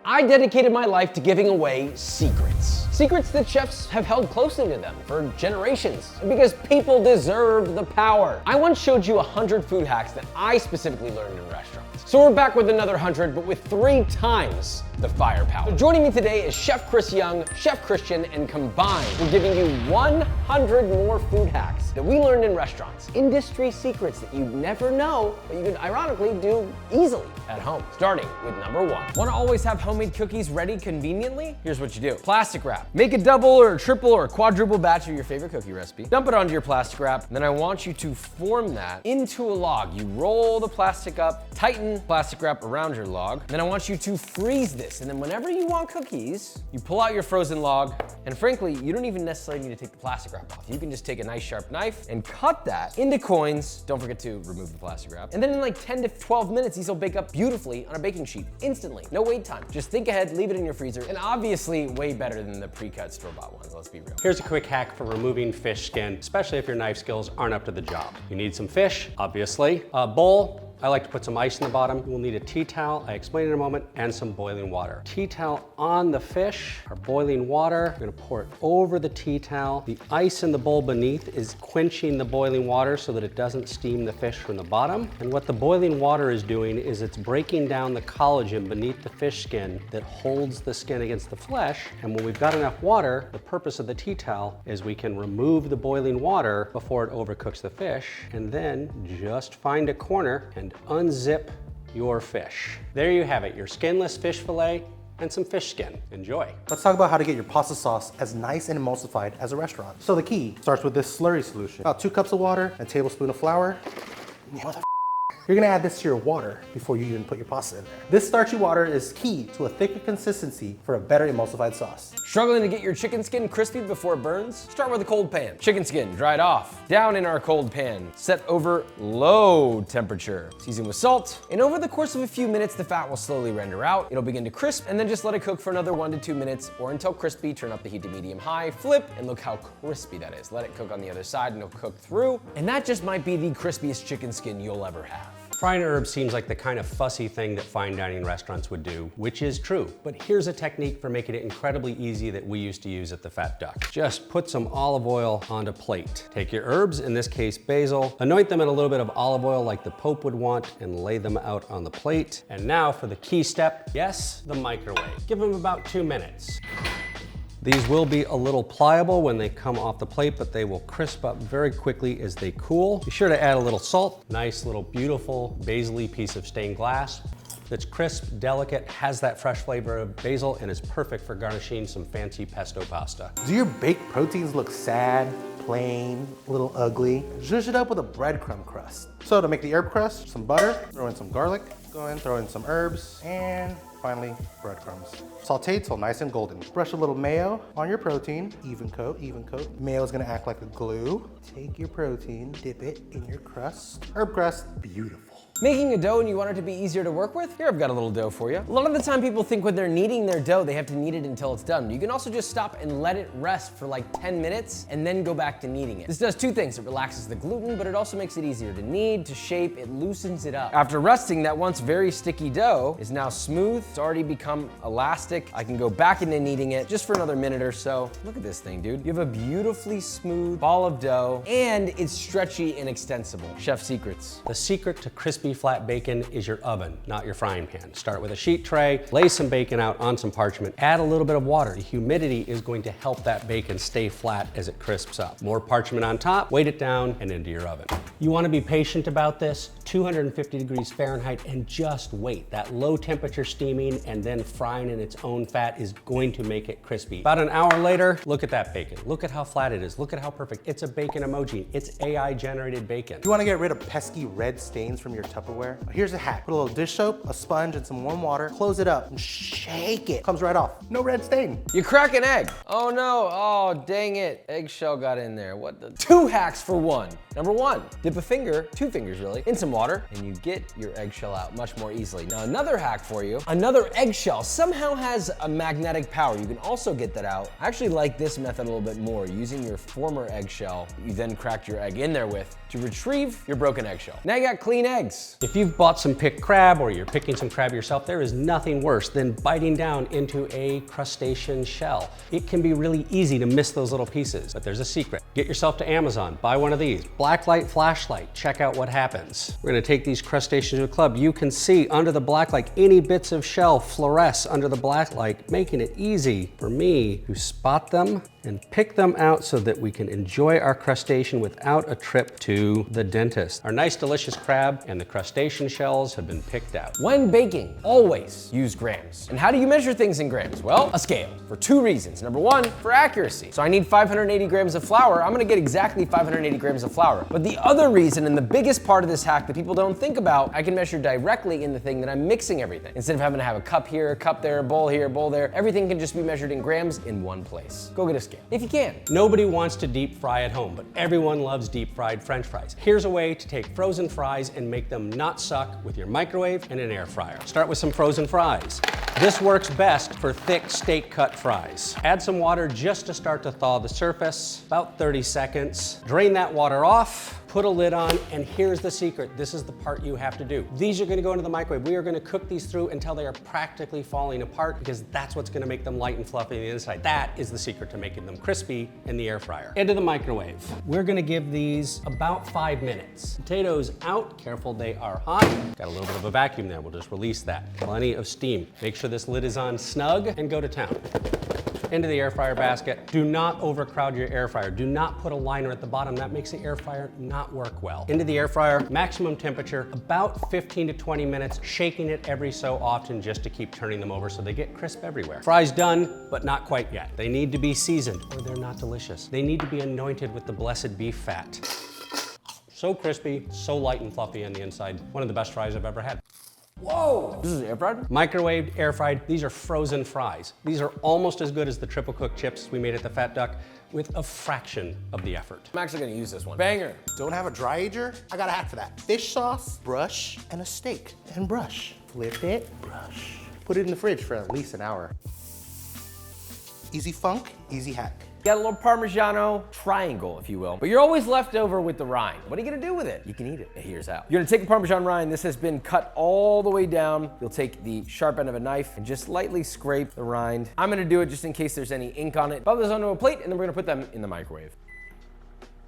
I dedicated my life to giving away secrets. Secrets that chefs have held closely to them for generations, because people deserve the power. I once showed you 100 food hacks that I specifically learned in restaurants. So we're back with another 100, but with 3 times the firepower. So joining me today is Chef Chris Young, Chef Christian, and combined, we're giving you 100 more food hacks that we learned in restaurants. Industry secrets that you never know, but you can ironically do easily at home. Starting with number 1. Want to always have homemade cookies ready conveniently? Here's what you do. Plastic wrap. Make a double or a triple or a quadruple batch of your favorite cookie recipe. Dump it onto your plastic wrap. And then I want you to form that into a log. You roll the plastic up, tighten plastic wrap around your log. Then I want you to freeze this. And then whenever you want cookies, you pull out your frozen log. And frankly, you don't even necessarily need to take the plastic wrap off. You can just take a nice sharp knife and cut that into coins. Don't forget to remove the plastic wrap. And then in like 10 to 12 minutes, these will bake up beautifully on a baking sheet instantly. No wait time. Just think ahead, leave it in your freezer, and obviously way better than the pre-cut store-bought ones, let's be real. Here's a quick hack for removing fish skin, especially if your knife skills aren't up to the job. You need some fish, obviously, a bowl. I like to put some ice in the bottom. We'll need a tea towel, I explain in a moment, and some boiling water. Tea towel on the fish, our boiling water. I'm gonna pour it over the tea towel. The ice in the bowl beneath is quenching the boiling water so that it doesn't steam the fish from the bottom. And what the boiling water is doing is it's breaking down the collagen beneath the fish skin that holds the skin against the flesh. And when we've got enough water, the purpose of the tea towel is we can remove the boiling water before it overcooks the fish, and then just find a corner and unzip your fish. There you have it, your skinless fish fillet and some fish skin. Enjoy. Let's talk about how to get your pasta sauce as nice and emulsified as a restaurant. So the key starts with this slurry solution. About 2 cups of water, a tablespoon of flour. You're gonna add this to your water before you even put your pasta in there. This starchy water is key to a thicker consistency for a better emulsified sauce. Struggling to get your chicken skin crispy before it burns? Start with a cold pan. Chicken skin dried off. Down in our cold pan. Set over low temperature. Season with salt. And over the course of a few minutes, the fat will slowly render out. It'll begin to crisp, and then just let it cook for another 1 to 2 minutes, or until crispy. Turn up the heat to medium high, flip, and look how crispy that is. Let it cook on the other side and it'll cook through. And that just might be the crispiest chicken skin you'll ever have. Frying herbs seems like the kind of fussy thing that fine dining restaurants would do, which is true. But here's a technique for making it incredibly easy that we used to use at the Fat Duck. Just put some olive oil onto a plate. Take your herbs, in this case basil, anoint them in a little bit of olive oil like the Pope would want, and lay them out on the plate. And now for the key step, yes, the microwave. Give them about 2 minutes. These will be a little pliable when they come off the plate, but they will crisp up very quickly as they cool. Be sure to add a little salt. Nice little beautiful basil-y piece of stained glass. That's crisp, delicate, has that fresh flavor of basil, and is perfect for garnishing some fancy pesto pasta. Do your baked proteins look sad, plain, a little ugly? Zhuzh it up with a breadcrumb crust. So to make the herb crust, some butter, throw in some garlic, go in, throw in some herbs, and finally, breadcrumbs. Saute till nice and golden. Brush a little mayo on your protein. Even coat, even coat. Mayo is gonna act like a glue. Take your protein, dip it in your crust. Herb crust, beautiful. Making a dough and you want it to be easier to work with? Here, I've got a little dough for you. A lot of the time people think when they're kneading their dough, they have to knead it until it's done. You can also just stop and let it rest for like 10 minutes and then go back to kneading it. This does 2 things. It relaxes the gluten, but it also makes it easier to knead, to shape, it loosens it up. After resting, that once very sticky dough is now smooth. It's already become elastic. I can go back into kneading it just for another minute or so. Look at this thing, dude. You have a beautifully smooth ball of dough, and it's stretchy and extensible. Chef secrets. The secret to crispy flat bacon is your oven, not your frying pan. Start with a sheet tray, lay some bacon out on some parchment, add a little bit of water. The humidity is going to help that bacon stay flat as it crisps up. More parchment on top, weight it down, and into your oven. You want to be patient about this, 250 degrees Fahrenheit, and just wait. That low temperature steaming and then frying in its own fat is going to make it crispy. About an hour later, look at that bacon. Look at how flat it is. Look at how perfect. It's a bacon emoji. It's AI generated bacon. You wanna get rid of pesky red stains from your Tupperware? Here's a hack. Put a little dish soap, a sponge, and some warm water, close it up, and shake it. Comes right off. No red stain. You crack an egg. Oh no, oh dang it. Eggshell got in there, what the? 2 hacks for 1. Number 1, dip a finger, 2 fingers really, in some water, and you get your eggshell out much more easily. Now another hack for you, another eggshell somehow has a magnetic power. You can also get that out. I actually like this method a little bit more, using your former eggshell you then cracked your egg in there with to retrieve your broken eggshell. Now you got clean eggs. Yikes. If you've bought some picked crab or you're picking some crab yourself, there is nothing worse than biting down into a crustacean shell. It can be really easy to miss those little pieces, but there's a secret. Get yourself to Amazon, buy one of these. Blacklight flashlight, check out what happens. We're gonna take these crustaceans to a club. You can see under the blacklight, any bits of shell fluoresce under the blacklight, making it easy for me to spot them and pick them out so that we can enjoy our crustacean without a trip to the dentist. Our nice delicious crab and the crustacean shells have been picked out. When baking, always use grams. And how do you measure things in grams? Well, a scale, for two reasons. Number one, for accuracy. So I need 580 grams of flour, I'm gonna get exactly 580 grams of flour. But the other reason, and the biggest part of this hack that people don't think about, I can measure directly in the thing that I'm mixing everything. Instead of having to have a cup here, a cup there, a bowl here, a bowl there, everything can just be measured in grams in one place. Go get a scale, if you can. Nobody wants to deep fry at home, but everyone loves deep fried French fries. Here's a way to take frozen fries and make them not suck with your microwave and an air fryer. Start with some frozen fries. This works best for thick steak cut fries. Add some water just to start to thaw the surface, about 30 seconds. Drain that water off, put a lid on, and here's the secret. This is the part you have to do. These are gonna go into the microwave. We are gonna cook these through until they are practically falling apart because that's what's gonna make them light and fluffy on the inside. That is the secret to making them crispy in the air fryer. Into the microwave. We're gonna give these about 5 minutes. Potatoes out, careful they are hot. Got a little bit of a vacuum there, we'll just release that. Plenty of steam. Make sure this lid is on snug and go to town. Into the air fryer basket. Do not overcrowd your air fryer. Do not put a liner at the bottom. That makes the air fryer not work well. Into the air fryer, maximum temperature, about 15 to 20 minutes, shaking it every so often just to keep turning them over so they get crisp everywhere. Fries done, but not quite yet. They need to be seasoned or they're not delicious. They need to be anointed with the blessed beef fat. So crispy, so light and fluffy on the inside. One of the best fries I've ever had. Whoa! This is air fried? Microwaved, air fried, these are frozen fries. These are almost as good as the triple cooked chips we made at the Fat Duck with a fraction of the effort. I'm actually gonna use this one. Banger. Don't have a dry ager? I got a hack for that. Fish sauce, brush, and a steak. And brush. Flip it, brush. Put it in the fridge for at least an hour. Easy funk, easy hack. Got a little Parmigiano triangle, if you will. But you're always left over with the rind. What are you gonna do with it? You can eat it. Here's how. You're gonna take a Parmesan rind. This has been cut all the way down. You'll take the sharp end of a knife and just lightly scrape the rind. I'm gonna do it just in case there's any ink on it. Pop those onto a plate, and then we're gonna put them in the microwave.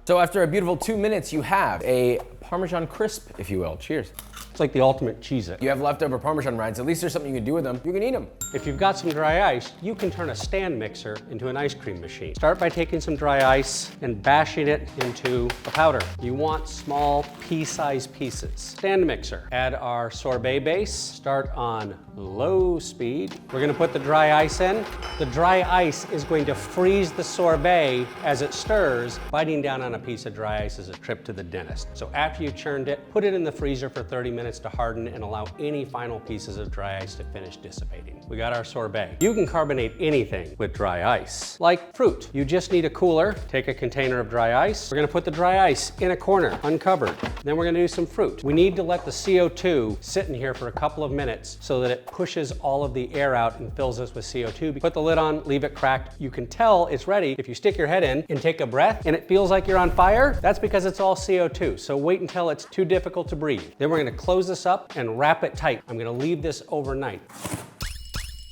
So after a beautiful 2 minutes, you have a Parmesan crisp, if you will. Cheers. It's like the ultimate Cheez-It. You have leftover Parmesan rinds. At least there's something you can do with them. You can eat them. If you've got some dry ice, you can turn a stand mixer into an ice cream machine. Start by taking some dry ice and bashing it into a powder. You want small pea-sized pieces. Stand mixer. Add our sorbet base. Start on low speed. We're gonna put the dry ice in. The dry ice is going to freeze the sorbet as it stirs. Biting down on a piece of dry ice is a trip to the dentist. So after you've churned it, put it in the freezer for 30 minutes to harden and allow any final pieces of dry ice to finish dissipating. We got our sorbet. You can carbonate anything with dry ice, like fruit. You just need a cooler. Take a container of dry ice. We're gonna put the dry ice in a corner, uncovered. Then we're gonna do some fruit. We need to let the CO2 sit in here for a couple of minutes so that it pushes all of the air out and fills us with CO2. Put the lid on, leave it cracked. You can tell it's ready if you stick your head in and take a breath and it feels like you're on fire. That's because it's all CO2. So wait until it's too difficult to breathe. Then we're gonna close this up and wrap it tight. I'm gonna leave this overnight.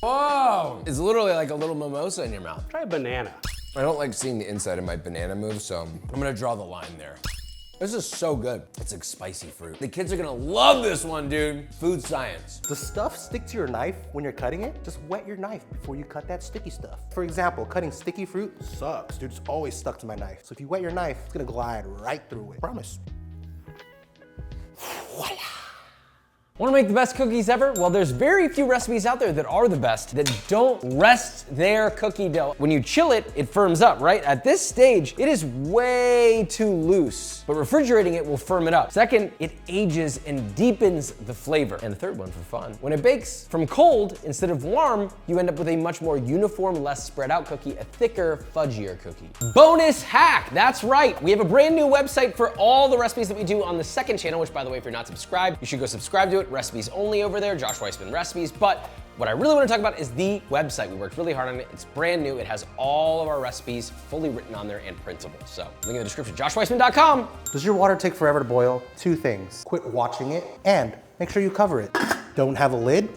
Whoa! It's literally like a little mimosa in your mouth. Try a banana. I don't like seeing the inside of my banana move, so I'm gonna draw the line there. This is so good. It's like spicy fruit. The kids are gonna love this one, dude. Food science. Does stuff stick to your knife when you're cutting it? Just wet your knife before you cut that sticky stuff. For example, cutting sticky fruit sucks, dude. It's always stuck to my knife. So if you wet your knife, it's gonna glide right through it. Promise. Voila. Want to make the best cookies ever? Well, there's very few recipes out there that are the best that don't rest their cookie dough. When you chill it, it firms up, right? At this stage, it is way too loose, but refrigerating it will firm it up. Second, it ages and deepens the flavor. And the third one for fun, when it bakes from cold instead of warm, you end up with a much more uniform, less spread out cookie, a thicker, fudgier cookie. Bonus hack, that's right. We have a brand new website for all the recipes that we do on the second channel, which by the way, if you're not subscribed, you should go subscribe to it. favorite recipes only over there, Josh Weissman Recipes, but what I really want to talk about is the website. We worked really hard on it. It's brand new. It has all of our recipes fully written on there and printable. So link in the description, joshweissman.com. Does your water take forever to boil? 2 things. Quit watching it and make sure you cover it. Don't have a lid?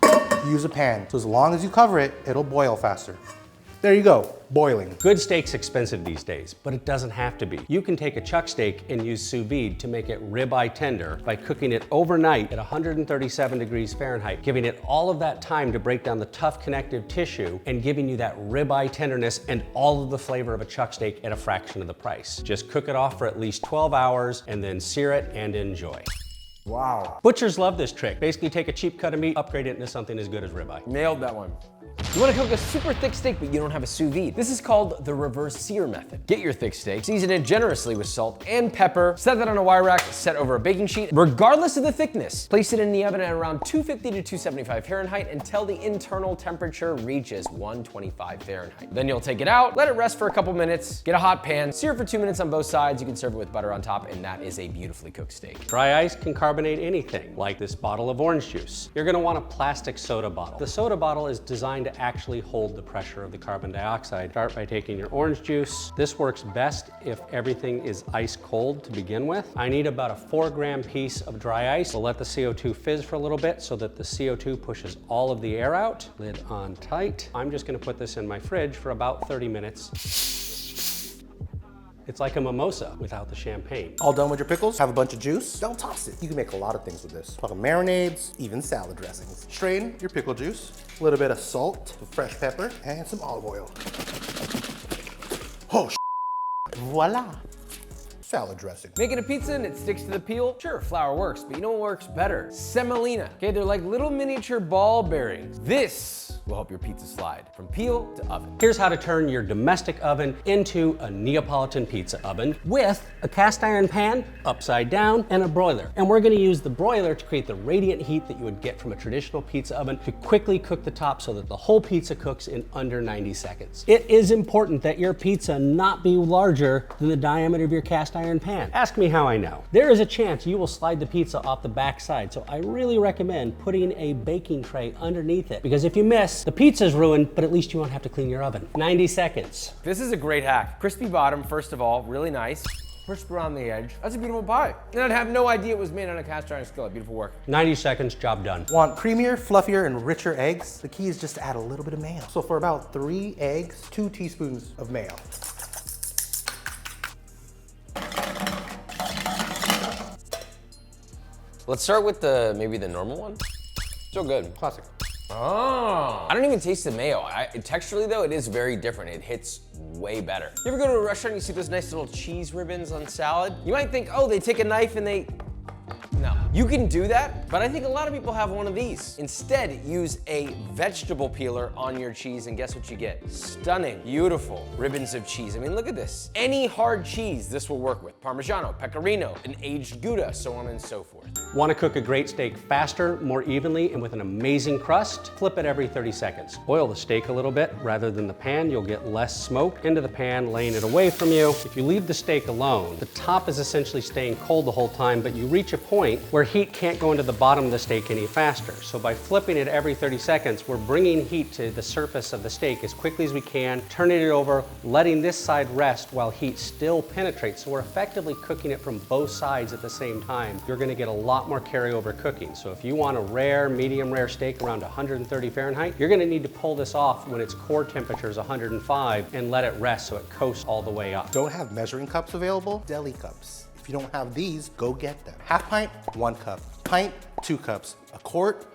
Use a pan. So as long as you cover it, it'll boil faster. There you go, boiling. Good steak's expensive these days, but it doesn't have to be. You can take a chuck steak and use sous vide to make it ribeye tender by cooking it overnight at 137 degrees Fahrenheit, giving it all of that time to break down the tough connective tissue and giving you that ribeye tenderness and all of the flavor of a chuck steak at a fraction of the price. Just cook it off for at least 12 hours and then sear it and enjoy. Wow. Butchers love this trick. Basically take a cheap cut of meat, upgrade it into something as good as ribeye. Nailed that one. You want to cook a super thick steak, but you don't have a sous vide. This is called the reverse sear method. Get your thick steak, season it generously with salt and pepper, set that on a wire rack, set over a baking sheet, regardless of the thickness. Place it in the oven at around 250 to 275 Fahrenheit until the internal temperature reaches 125 Fahrenheit. Then you'll take it out, let it rest for a couple minutes, get a hot pan, sear it for 2 minutes on both sides. You can serve it with butter on top, and that is a beautifully cooked steak. Dry ice can carbonate anything, like this bottle of orange juice. You're gonna want a plastic soda bottle. The soda bottle is designed to actually hold the pressure of the carbon dioxide. Start by taking your orange juice. This works best if everything is ice cold to begin with. I need about a 4-gram piece of dry ice. We'll let the CO2 fizz for a little bit so that the CO2 pushes all of the air out. Lid on tight. I'm just gonna put this in my fridge for about 30 minutes. It's like a mimosa without the champagne. All done with your pickles? Have a bunch of juice? Don't toss it. You can make a lot of things with this. Fucking marinades, even salad dressings. Strain your pickle juice, a little bit of salt, some fresh pepper, and some olive oil. Oh, voila. Salad dressing. Making a pizza and it sticks to the peel? Sure, flour works, but you know what works better? Semolina. Okay, they're like little miniature ball bearings. This will help your pizza slide from peel to oven. Here's how to turn your domestic oven into a Neapolitan pizza oven with a cast iron pan upside down and a broiler. And we're gonna use the broiler to create the radiant heat that you would get from a traditional pizza oven to quickly cook the top so that the whole pizza cooks in under 90 seconds. It is important that your pizza not be larger than the diameter of your cast iron pan. Ask me how I know. There is a chance you will slide the pizza off the back side, so I really recommend putting a baking tray underneath it, because if you miss, the pizza's ruined, but at least you won't have to clean your oven. 90 seconds. This is a great hack. Crispy bottom, first of all, really nice. Crisp around the edge. That's a beautiful pie. And I'd have no idea it was made on a cast iron skillet. Beautiful work. 90 seconds, job done. Want creamier, fluffier, and richer eggs? The key is just to add a little bit of mayo. So for about 3 eggs, 2 teaspoons of mayo. Let's start with maybe the normal one. So good. Classic. Oh, I don't even taste the mayo. Texturally though, it is very different. It hits way better. You ever go to a restaurant and you see those nice little cheese ribbons on salad? You might think, oh, they take a knife and they... No. You can do that, but I think a lot of people have one of these. Instead, use a vegetable peeler on your cheese and guess what you get? Stunning, beautiful ribbons of cheese. I mean, look at this. Any hard cheese this will work with. Parmigiano, Pecorino, an aged Gouda, so on and so forth. Want to cook a great steak faster, more evenly, and with an amazing crust? Flip it every 30 seconds. Boil the steak a little bit rather than the pan. You'll get less smoke into the pan, laying it away from you. If you leave the steak alone, the top is essentially staying cold the whole time, but you reach a point where heat can't go into the bottom of the steak any faster. So by flipping it every 30 seconds, we're bringing heat to the surface of the steak as quickly as we can, turning it over, letting this side rest while heat still penetrates. So we're effectively cooking it from both sides at the same time. You're gonna get a lot more carryover cooking. So if you want a rare, medium rare steak around 130 Fahrenheit, you're gonna need to pull this off when its core temperature is 105 and let it rest so it coasts all the way up. Don't have measuring cups available? Deli cups. If you don't have these, go get them. Half pint, 1 cup. Pint, 2 cups. A quart,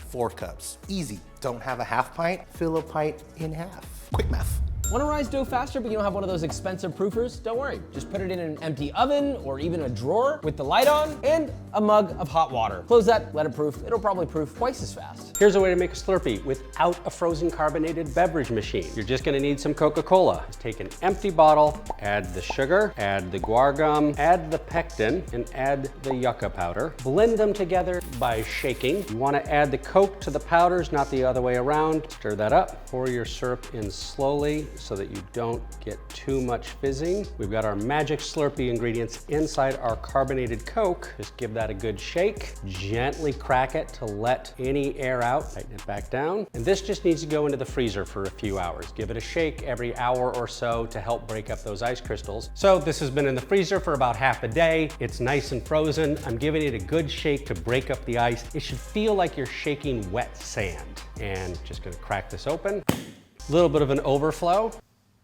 4 cups. Easy. Don't have a half pint? Fill a pint in half. Quick math. Want to rise dough faster, but you don't have one of those expensive proofers? Don't worry, just put it in an empty oven or even a drawer with the light on and a mug of hot water. Close that, let it proof. It'll probably proof twice as fast. Here's a way to make a Slurpee without a frozen carbonated beverage machine. You're just gonna need some Coca-Cola. Just take an empty bottle, add the sugar, add the guar gum, add the pectin, and add the yucca powder. Blend them together by shaking. You wanna add the Coke to the powders, not the other way around. Stir that up, pour your syrup in slowly. so that you don't get too much fizzing. We've got our Magic Slurpee ingredients inside our carbonated Coke. Just give that a good shake. Gently crack it to let any air out. Tighten it back down. And this just needs to go into the freezer for a few hours. Give it a shake every hour or so to help break up those ice crystals. So this has been in the freezer for about half a day. It's nice and frozen. I'm giving it a good shake to break up the ice. It should feel like you're shaking wet sand. And just gonna crack this open. A little bit of an overflow.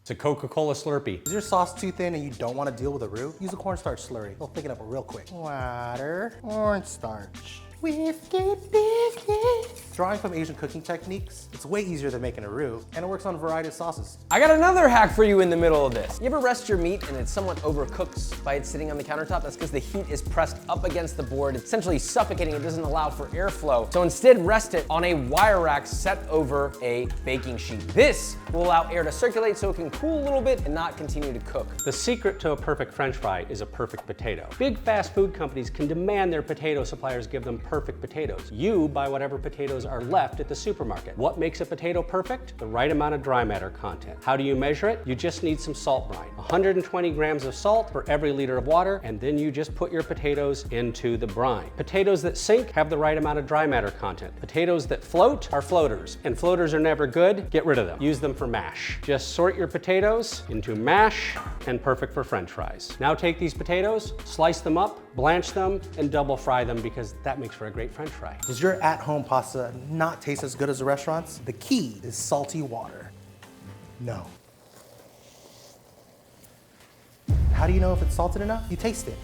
It's a Coca-Cola Slurpee. Is your sauce too thin and you don't want to deal with a roux? Use a cornstarch slurry. It'll thicken up real quick. Water, cornstarch. Whiskey business. Drawing from Asian cooking techniques, it's way easier than making a roux, and it works on a variety of sauces. I got another hack for you in the middle of this. You ever rest your meat and it somewhat overcooks by it sitting on the countertop? That's because the heat is pressed up against the board, essentially suffocating. It doesn't allow for airflow. So instead, rest it on a wire rack set over a baking sheet. This will allow air to circulate so it can cool a little bit and not continue to cook. The secret to a perfect French fry is a perfect potato. Big fast food companies can demand their potato suppliers give them perfect potatoes. You buy whatever potatoes are left at the supermarket. What makes a potato perfect? The right amount of dry matter content. How do you measure it? You just need some salt brine. 120 grams of salt for every liter of water, and then you just put your potatoes into the brine. Potatoes that sink have the right amount of dry matter content. Potatoes that float are floaters, and floaters are never good. Get rid of them. Use them for mash. Just sort your potatoes into mash and perfect for French fries. Now take these potatoes, slice them up, blanch them, and double fry them because that makes for a great French fry. Does your at-home pasta not taste as good as the restaurants? The key is salty water. No. How do you know if it's salted enough? You taste it.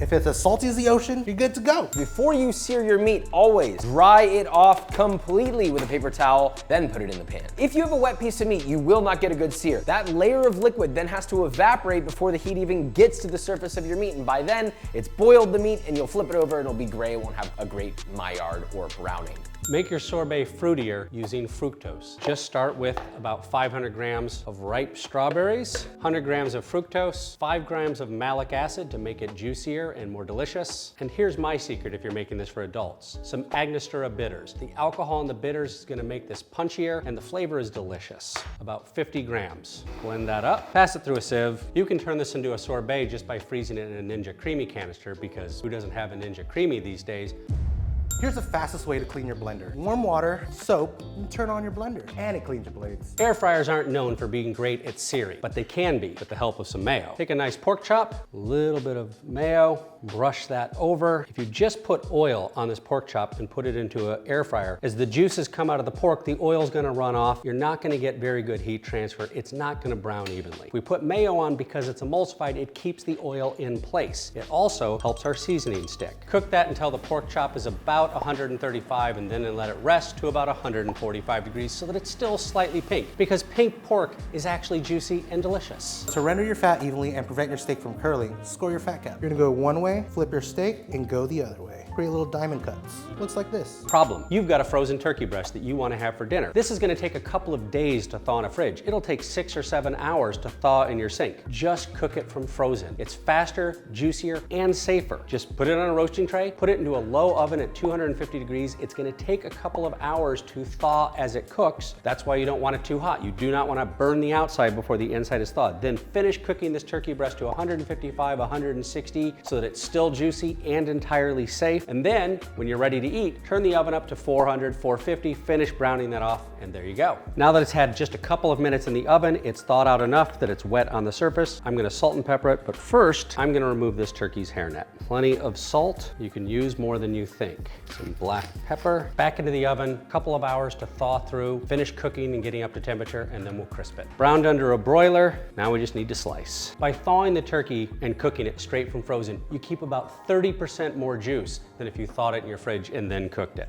If it's as salty as the ocean, you're good to go. Before you sear your meat, always dry it off completely with a paper towel, then put it in the pan. If you have a wet piece of meat, you will not get a good sear. That layer of liquid then has to evaporate before the heat even gets to the surface of your meat, and by then, it's boiled the meat and you'll flip it over and it'll be gray, it won't have a great Maillard or browning. Make your sorbet fruitier using fructose. Just start with about 500 grams of ripe strawberries, 100 grams of fructose, 5 grams of malic acid to make it juicier and more delicious. And here's my secret if you're making this for adults. Some Angostura bitters. The alcohol in the bitters is gonna make this punchier and the flavor is delicious. About 50 grams. Blend that up, pass it through a sieve. You can turn this into a sorbet just by freezing it in a Ninja Creamy canister because who doesn't have a Ninja Creamy these days? Here's the fastest way to clean your blender. Warm water, soap, and turn on your blender. And it cleans your blades. Air fryers aren't known for being great at searing, but they can be with the help of some mayo. Take a nice pork chop, a little bit of mayo, brush that over. If you just put oil on this pork chop and put it into an air fryer, as the juices come out of the pork, the oil's gonna run off. You're not gonna get very good heat transfer. It's not gonna brown evenly. We put mayo on because it's emulsified. It keeps the oil in place. It also helps our seasoning stick. Cook that until the pork chop is about 135 and then let it rest to about 145 degrees so that it's still slightly pink because pink pork is actually juicy and delicious. To render your fat evenly and prevent your steak from curling, score your fat cap. You're gonna go one way, flip your steak, and go the other way. Create little diamond cuts. Looks like this. Problem, you've got a frozen turkey breast that you want to have for dinner. This is going to take a couple of days to thaw in a fridge. It'll take 6 or 7 hours to thaw in your sink. Just cook it from frozen. It's faster, juicier, and safer. Just put it on a roasting tray, put it into a low oven at 250 degrees. It's going to take a couple of hours to thaw as it cooks. That's why you don't want it too hot. You do not want to burn the outside before the inside is thawed. Then finish cooking this turkey breast to 155, 160 so that it's still juicy and entirely safe. And then when you're ready to eat, turn the oven up to 400, 450, finish browning that off, and there you go. Now that it's had just a couple of minutes in the oven, it's thawed out enough that it's wet on the surface. I'm gonna salt and pepper it, but first I'm gonna remove this turkey's hairnet. Plenty of salt. You can use more than you think. Some black pepper. Back into the oven, a couple of hours to thaw through, finish cooking and getting up to temperature, and then we'll crisp it. Browned under a broiler, now we just need to slice. By thawing the turkey and cooking it straight from frozen, you keep about 30% more juice than if you thawed it in your fridge and then cooked it.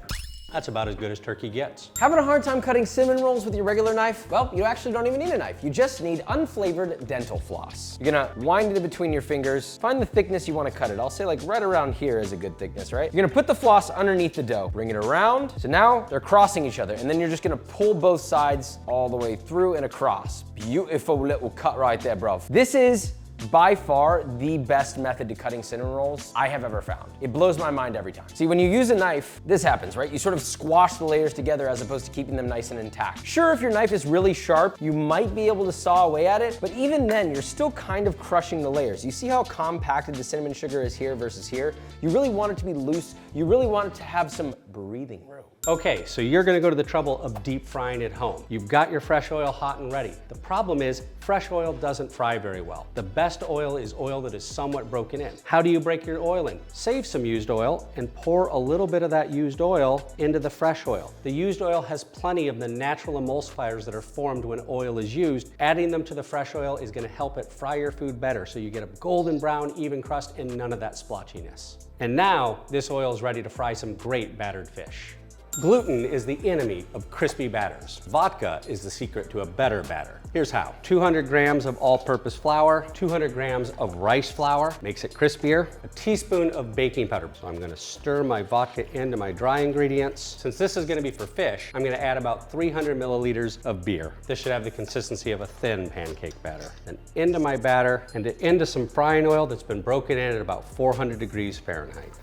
That's about as good as turkey gets. Having a hard time cutting cinnamon rolls with your regular knife? Well, you actually don't even need a knife. You just need unflavored dental floss. You're gonna wind it in between your fingers, find the thickness you wanna cut it. I'll say like right around here is a good thickness, right? You're gonna put the floss underneath the dough, bring it around. So now they're crossing each other, and then you're just gonna pull both sides all the way through and across. Beautiful little cut right there, bro. This is by far the best method to cutting cinnamon rolls I have ever found. It blows my mind every time. See, when you use a knife, this happens, right? You sort of squash the layers together as opposed to keeping them nice and intact. Sure, if your knife is really sharp, you might be able to saw away at it, but even then, you're still kind of crushing the layers. You see how compacted the cinnamon sugar is here versus here? You really want it to be loose. You really want it to have some breathing room. Okay, so you're gonna go to the trouble of deep frying at home. You've got your fresh oil hot and ready. The problem is, fresh oil doesn't fry very well. The best oil is oil that is somewhat broken in. How do you break your oil in? Save some used oil and pour a little bit of that used oil into the fresh oil. The used oil has plenty of the natural emulsifiers that are formed when oil is used. Adding them to the fresh oil is gonna help it fry your food better, so you get a golden brown, even crust and none of that splotchiness. And now, this oil is ready to fry some great battered fish. Gluten is the enemy of crispy batters. Vodka is the secret to a better batter. Here's how. 200 grams of all-purpose flour, 200 grams of rice flour, makes it crispier, a teaspoon of baking powder. So I'm gonna stir my vodka into my dry ingredients. Since this is gonna be for fish, I'm gonna add about 300 milliliters of beer. This should have the consistency of a thin pancake batter. Then into my batter and into some frying oil that's been broken in at about 400 degrees Fahrenheit.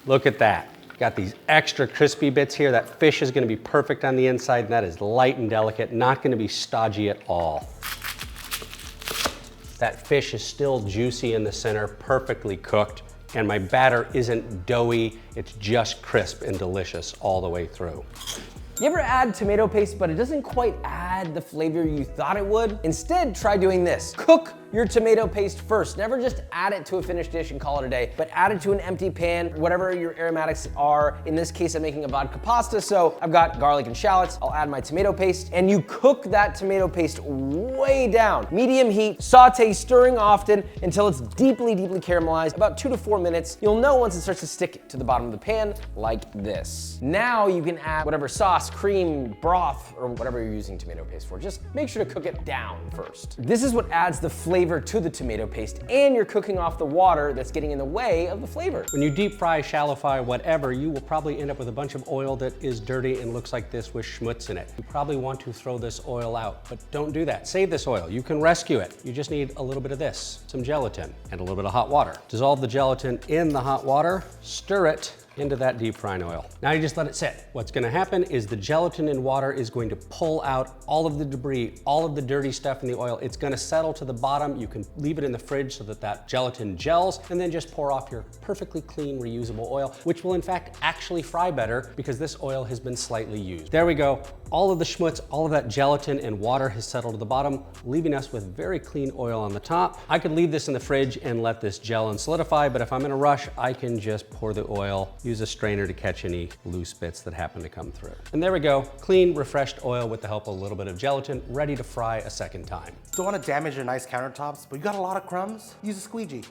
Look at that. Got these extra crispy bits here. That fish is gonna be perfect on the inside, and that is light and delicate, not gonna be stodgy at all. That fish is still juicy in the center, perfectly cooked, and my batter isn't doughy, it's just crisp and delicious all the way through. You ever add tomato paste, but it doesn't quite add the flavor you thought it would? Instead, try doing this. Cook your tomato paste first. Never just add it to a finished dish and call it a day, but add it to an empty pan, whatever your aromatics are. In this case, I'm making a vodka pasta, so I've got garlic and shallots. I'll add my tomato paste, and you cook that tomato paste way down. Medium heat, saute, stirring often until it's deeply, deeply caramelized. About 2 to 4 minutes. You'll know once it starts to stick to the bottom of the pan, like this. Now you can add whatever sauce, cream, broth, or whatever you're using tomato paste for. Just make sure to cook it down first. This is what adds the flavor to the tomato paste, and you're cooking off the water that's getting in the way of the flavor. When you deep fry, shallow fry, whatever, you will probably end up with a bunch of oil that is dirty and looks like this with schmutz in it. You probably want to throw this oil out, but don't do that. Save this oil. You can rescue it. You just need a little bit of this, some gelatin, and a little bit of hot water. Dissolve the gelatin in the hot water, stir it into that deep frying oil. Now you just let it sit. What's gonna happen is the gelatin in water is going to pull out all of the debris, all of the dirty stuff in the oil. It's gonna settle to the bottom. You can leave it in the fridge so that that gelatin gels, and then just pour off your perfectly clean, reusable oil, which will in fact actually fry better because this oil has been slightly used. There we go. All of the schmutz, all of that gelatin and water has settled to the bottom, leaving us with very clean oil on the top. I could leave this in the fridge and let this gel and solidify, but if I'm in a rush, I can just pour the oil, use a strainer to catch any loose bits that happen to come through. And there we go, clean, refreshed oil with the help of a little bit of gelatin, ready to fry a second time. Don't want to damage your nice countertops, but you got a lot of crumbs? Use a squeegee.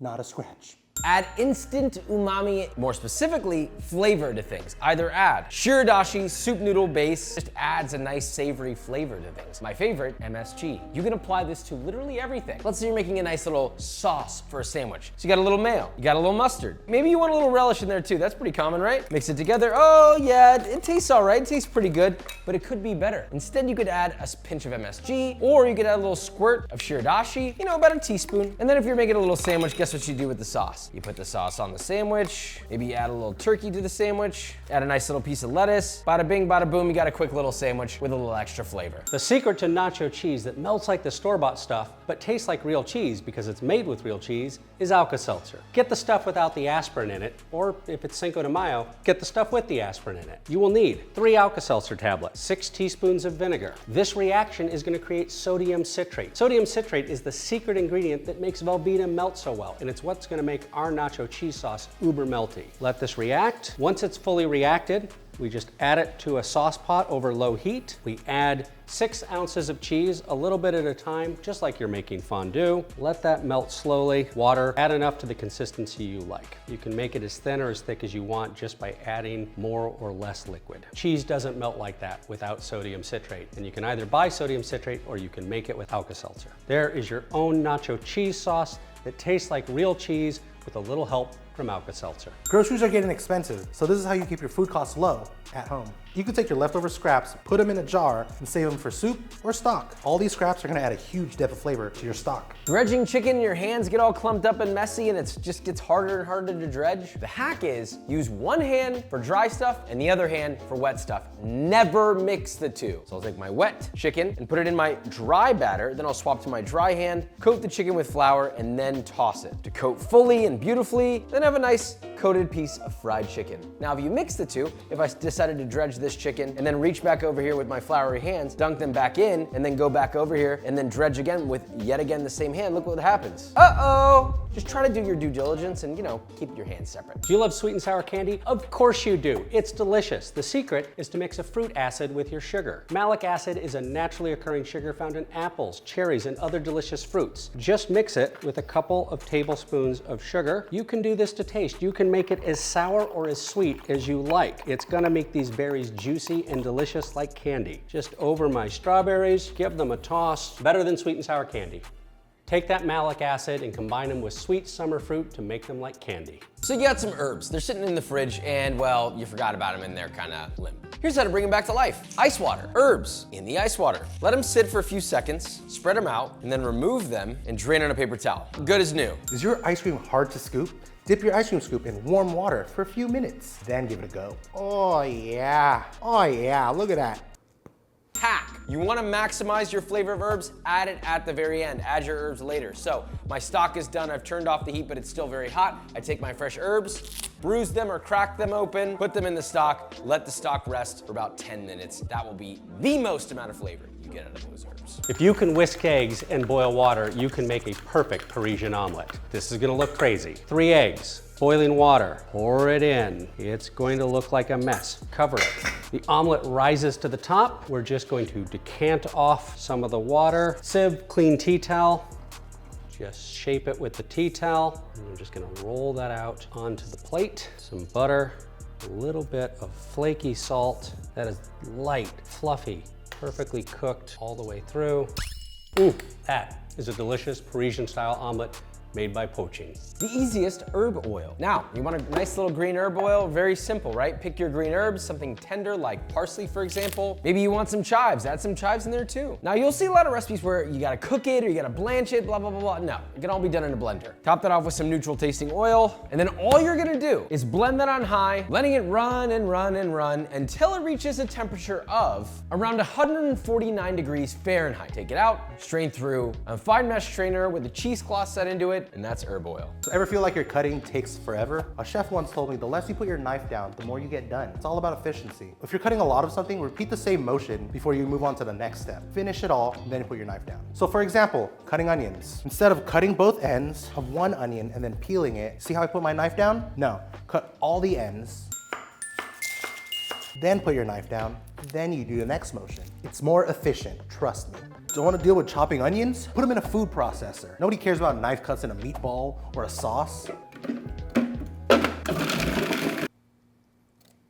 Not a scratch. Add instant umami, more specifically, flavor to things. Either add shiradashi soup noodle base, just adds a nice savory flavor to things. My favorite, MSG. You can apply this to literally everything. Let's say you're making a nice little sauce for a sandwich. So you got a little mayo, you got a little mustard. Maybe you want a little relish in there too. That's pretty common, right? Mix it together. Oh yeah, it tastes all right. It tastes pretty good, but it could be better. Instead, you could add a pinch of MSG, or you could add a little squirt of shiradashi, you know, about a teaspoon. And then if you're making a little sandwich, guess what you do with the sauce? You put the sauce on the sandwich, maybe you add a little turkey to the sandwich, add a nice little piece of lettuce, bada bing, bada boom, you got a quick little sandwich with a little extra flavor. The secret to nacho cheese that melts like the store-bought stuff, but tastes like real cheese because it's made with real cheese, is Alka-Seltzer. Get the stuff without the aspirin in it, or if it's Cinco de Mayo, get the stuff with the aspirin in it. You will need 3 Alka-Seltzer tablets, 6 teaspoons of vinegar. This reaction is gonna create sodium citrate. Sodium citrate is the secret ingredient that makes Velveeta melt so well, and it's what's gonna make our nacho cheese sauce uber melty. Let this react. Once it's fully reacted, we just add it to a sauce pot over low heat. We add 6 ounces of cheese, a little bit at a time, just like you're making fondue. Let that melt slowly. Water, add enough to the consistency you like. You can make it as thin or as thick as you want just by adding more or less liquid. Cheese doesn't melt like that without sodium citrate, and you can either buy sodium citrate or you can make it with Alka-Seltzer. There is your own nacho cheese sauce that tastes like real cheese with a little help from Alka-Seltzer. Groceries are getting expensive, so this is how you keep your food costs low at home. You can take your leftover scraps, put them in a jar, and save them for soup or stock. All these scraps are gonna add a huge depth of flavor to your stock. Dredging chicken, your hands get all clumped up and messy and it just gets harder and harder to dredge. The hack is use one hand for dry stuff and the other hand for wet stuff. Never mix the two. So I'll take my wet chicken and put it in my dry batter, then I'll swap to my dry hand, coat the chicken with flour, and then toss it. To coat fully and beautifully, then have a nice coated piece of fried chicken. Now, if you mix the two, if I decided to dredge this chicken and then reach back over here with my floury hands, dunk them back in, and then go back over here and then dredge again with yet again the same hand, look what happens. Uh-oh! Just try to do your due diligence and, keep your hands separate. Do you love sweet and sour candy? Of course you do. It's delicious. The secret is to mix a fruit acid with your sugar. Malic acid is a naturally occurring sugar found in apples, cherries, and other delicious fruits. Just mix it with a couple of tablespoons of sugar. You can do this to taste. You can make it as sour or as sweet as you like. It's gonna make these berries juicy and delicious like candy. Just over my strawberries, give them a toss. Better than sweet and sour candy. Take that malic acid and combine them with sweet summer fruit to make them like candy. So you got some herbs. They're sitting in the fridge and, well, you forgot about them and they're kind of limp. Here's how to bring them back to life. Ice water. Herbs in the ice water. Let them sit for a few seconds, spread them out, and then remove them and drain on a paper towel. Good as new. Is your ice cream hard to scoop? Dip your ice cream scoop in warm water for a few minutes, then give it a go. Oh yeah, look at that. Hack. You want to maximize your flavor of herbs, add it at the very end. Add your herbs later. So my stock is done. I've turned off the heat, but it's still very hot. I take my fresh herbs, bruise them or crack them open, put them in the stock, let the stock rest for about 10 minutes. That will be the most amount of flavor you get out of those herbs. If you can whisk eggs and boil water, you can make a perfect Parisian omelet. This is gonna look crazy. 3 eggs. Boiling water, pour it in. It's going to look like a mess. Cover it. The omelet rises to the top. We're just going to decant off some of the water. Sieve, clean tea towel. Just shape it with the tea towel. And I'm just gonna roll that out onto the plate. Some butter, a little bit of flaky salt. That is light, fluffy, perfectly cooked all the way through. Ooh, that is a delicious Parisian style omelet made by poaching. The easiest herb oil. Now, you want a nice little green herb oil? Very simple, right? Pick your green herbs, something tender like parsley, for example. Maybe you want some chives, add some chives in there too. Now, you'll see a lot of recipes where you gotta cook it or you gotta blanch it, blah, blah, blah, blah. No, it can all be done in a blender. Top that off with some neutral tasting oil, and then all you're gonna do is blend that on high, letting it run and run and run until it reaches a temperature of around 149 degrees Fahrenheit. Take it out, strain through a fine mesh strainer with a cheesecloth set into it, and that's herb oil. So ever feel like your cutting takes forever? A chef once told me the less you put your knife down, the more you get done. It's all about efficiency. If you're cutting a lot of something, repeat the same motion before you move on to the next step. Finish it all, and then you put your knife down. So for example, cutting onions. Instead of cutting both ends of one onion and then peeling it, see how I put my knife down? No, cut all the ends, then put your knife down, then you do the next motion. It's more efficient, trust me. Don't want to deal with chopping onions? Put them in a food processor. Nobody cares about knife cuts in a meatball or a sauce.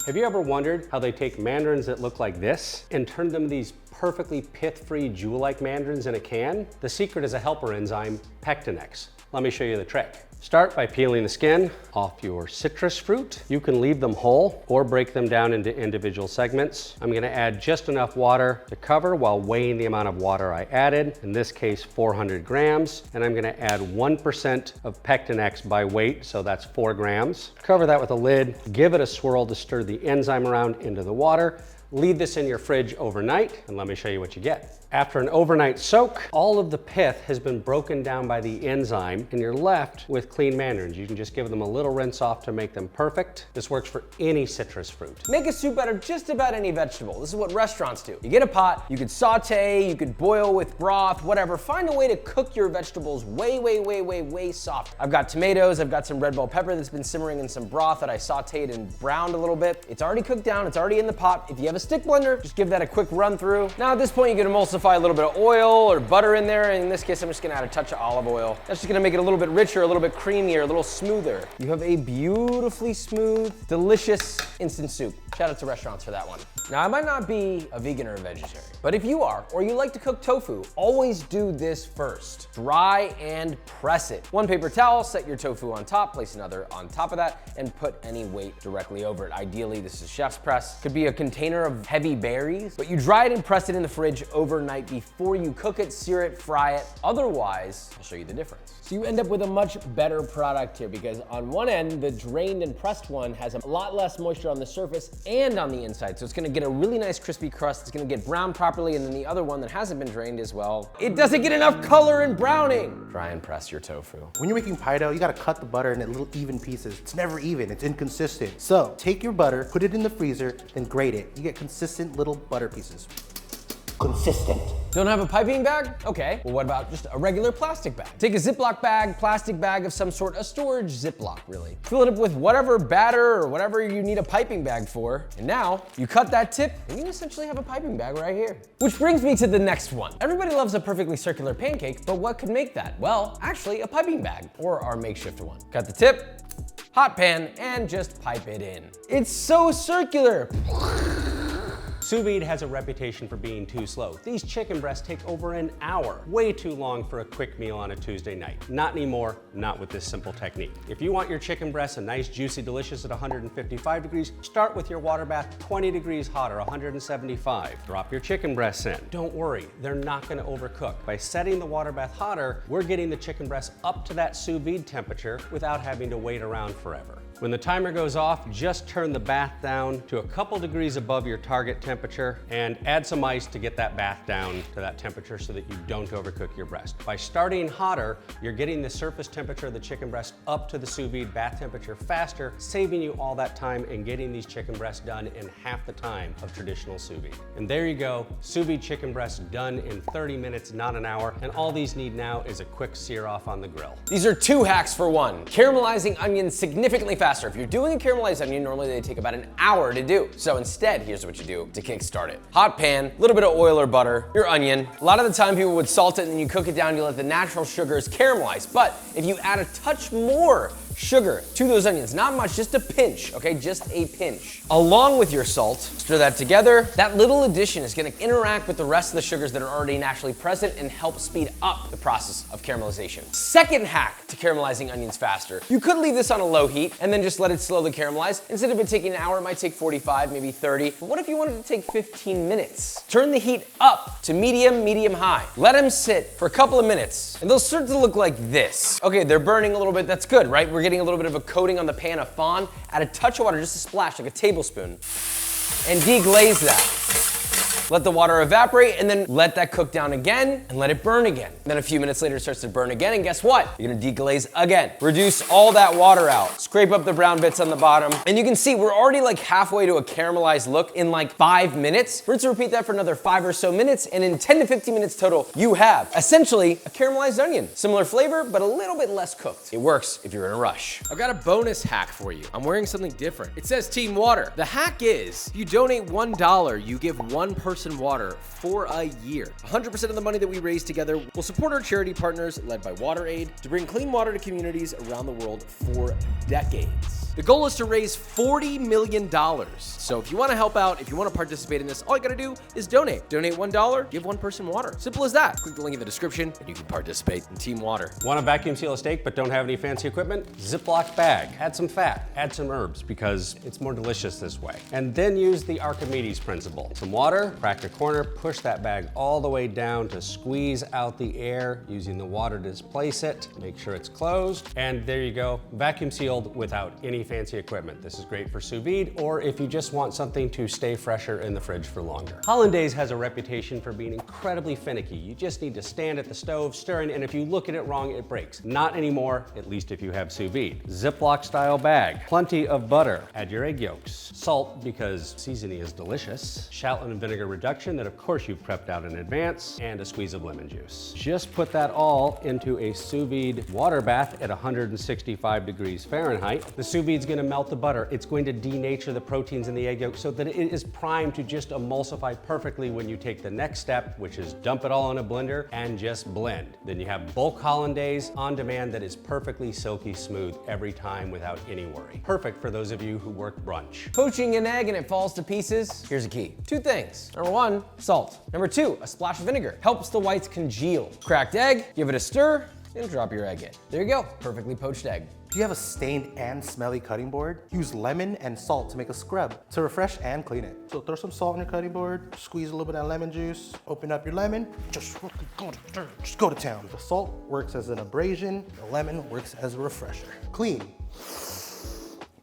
Have you ever wondered how they take mandarins that look like this and turn them these perfectly pith-free jewel-like mandarins in a can? The secret is a helper enzyme, Pectinex. Let me show you the trick. Start by peeling the skin off your citrus fruit. You can leave them whole or break them down into individual segments. I'm gonna add just enough water to cover while weighing the amount of water I added, in this case 400 grams, and I'm gonna add 1% of Pectinex by weight, so that's 4 grams. Cover that with a lid, give it a swirl to stir the enzyme around into the water. Leave this in your fridge overnight, and let me show you what you get. After an overnight soak, all of the pith has been broken down by the enzyme, and you're left with clean mandarins. You can just give them a little rinse off to make them perfect. This works for any citrus fruit. Make a soup out of just about any vegetable. This is what restaurants do. You get a pot, you could saute, you could boil with broth, whatever. Find a way to cook your vegetables way soft. I've got tomatoes, I've got some red bell pepper that's been simmering in some broth that I sauteed and browned a little bit. It's already cooked down, it's already in the pot. If you have a stick blender, just give that a quick run through. Now at this point, you can emulsify a little bit of oil or butter in there. In this case, I'm just gonna add a touch of olive oil. That's just gonna make it a little bit richer, a little bit creamier, a little smoother. You have a beautifully smooth, delicious instant soup. Shout out to restaurants for that one. Now, I might not be a vegan or a vegetarian, but if you are, or you like to cook tofu, always do this first. Dry and press it. One paper towel, set your tofu on top, place another on top of that, and put any weight directly over it. Ideally, this is chef's press. Could be a container of heavy berries, but you dry it and press it in the fridge overnight before you cook it, sear it, fry it. Otherwise, I'll show you the difference. So you end up with a much better product here because on one end, the drained and pressed one has a lot less moisture on the surface and on the inside. So it's gonna get a really nice crispy crust. It's gonna get browned properly. And then the other one that hasn't been drained as well, it doesn't get enough color and browning. Dry and press your tofu. When you're making pie dough, you gotta cut the butter into little even pieces. It's never even, it's inconsistent. So take your butter, put it in the freezer, then grate it. You get consistent little butter pieces. Consistent. Don't have a piping bag? Okay, well what about just a regular plastic bag? Take a Ziploc bag, plastic bag of some sort, a storage Ziploc really. Fill it up with whatever batter or whatever you need a piping bag for. And now you cut that tip and you essentially have a piping bag right here. Which brings me to the next one. Everybody loves a perfectly circular pancake, but what could make that? Well, actually a piping bag or our makeshift one. Cut the tip, hot pan, and just pipe it in. It's so circular. Sous vide has a reputation for being too slow. These chicken breasts take over an hour. Way too long for a quick meal on a Tuesday night. Not anymore, not with this simple technique. If you want your chicken breasts a nice, juicy, delicious at 155 degrees, start with your water bath 20 degrees hotter, 175. Drop your chicken breasts in. Don't worry, they're not gonna overcook. By setting the water bath hotter, we're getting the chicken breasts up to that sous vide temperature without having to wait around forever. When the timer goes off, just turn the bath down to a couple degrees above your target temperature and add some ice to get that bath down to that temperature so that you don't overcook your breast. By starting hotter, you're getting the surface temperature of the chicken breast up to the sous vide bath temperature faster, saving you all that time and getting these chicken breasts done in half the time of traditional sous vide. And there you go, sous vide chicken breasts done in 30 minutes, not an hour. And all these need now is a quick sear off on the grill. These are 2 hacks for 1. Caramelizing onions significantly faster. If you're doing a caramelized onion, normally they take about an hour to do. So instead, here's what you do to kickstart it. Hot pan, a little bit of oil or butter, your onion. A lot of the time people would salt it and then you cook it down, you let the natural sugars caramelize. But if you add a touch more sugar to those onions, not much, just a pinch, okay? Just a pinch. Along with your salt, stir that together. That little addition is gonna interact with the rest of the sugars that are already naturally present and help speed up the process of caramelization. Second hack to caramelizing onions faster. You could leave this on a low heat and then just let it slowly caramelize. Instead of it taking an hour, it might take 45, maybe 30. But what if you wanted to take 15 minutes? Turn the heat up to medium, medium-high. Let them sit for a couple of minutes and they'll start to look like this. Okay, they're burning a little bit, that's good, right? We're getting a little bit of a coating on the pan of fond. Add a touch of water, just a splash, like a tablespoon, and deglaze that. Let the water evaporate and then let that cook down again and let it burn again. Then a few minutes later it starts to burn again and guess what? You're gonna deglaze again. Reduce all that water out. Scrape up the brown bits on the bottom. And you can see we're already like halfway to a caramelized look in like 5 minutes. Rinse and repeat that for another 5 or so minutes and in 10 to 15 minutes total, you have essentially a caramelized onion. Similar flavor, but a little bit less cooked. It works if you're in a rush. I've got a bonus hack for you. I'm wearing something different. It says Team Water. The hack is, if you donate $1, you give one person water for a year. 100% of the money that we raise together will support our charity partners led by WaterAid to bring clean water to communities around the world for decades. The goal is to raise $40 million. So if you want to help out, if you want to participate in this, all you got to do is donate. Donate $1, give one person water. Simple as that. Click the link in the description and you can participate in Team Water. Want to vacuum seal a steak but don't have any fancy equipment? Ziploc bag. Add some fat, add some herbs because it's more delicious this way. And then use the Archimedes principle. Some water, crack a corner, push that bag all the way down to squeeze out the air using the water to displace it. Make sure it's closed. And there you go, vacuum sealed without any fancy equipment. This is great for sous vide or if you just want something to stay fresher in the fridge for longer. Hollandaise has a reputation for being incredibly finicky. You just need to stand at the stove stirring and if you look at it wrong, it breaks. Not anymore, at least if you have sous vide. Ziploc style bag, plenty of butter, add your egg yolks, salt because seasoning is delicious, shallot and vinegar reduction that of course you've prepped out in advance, and a squeeze of lemon juice. Just put that all into a sous vide water bath at 165 degrees Fahrenheit. The sous vide speed is gonna melt the butter. It's going to denature the proteins in the egg yolk so that it is primed to just emulsify perfectly when you take the next step, which is dump it all in a blender and just blend. Then you have bulk hollandaise on demand that is perfectly silky smooth every time without any worry. Perfect for those of you who work brunch. Poaching an egg and it falls to pieces? Here's a key. 2 things. Number 1, salt. Number 2, a splash of vinegar. Helps the whites congeal. Cracked egg, give it a stir, and drop your egg in. There you go, perfectly poached egg. Do you have a stained and smelly cutting board? Use lemon and salt to make a scrub to refresh and clean it. So throw some salt on your cutting board, squeeze a little bit of lemon juice, open up your lemon, just go to town. The salt works as an abrasion, the lemon works as a refresher. Clean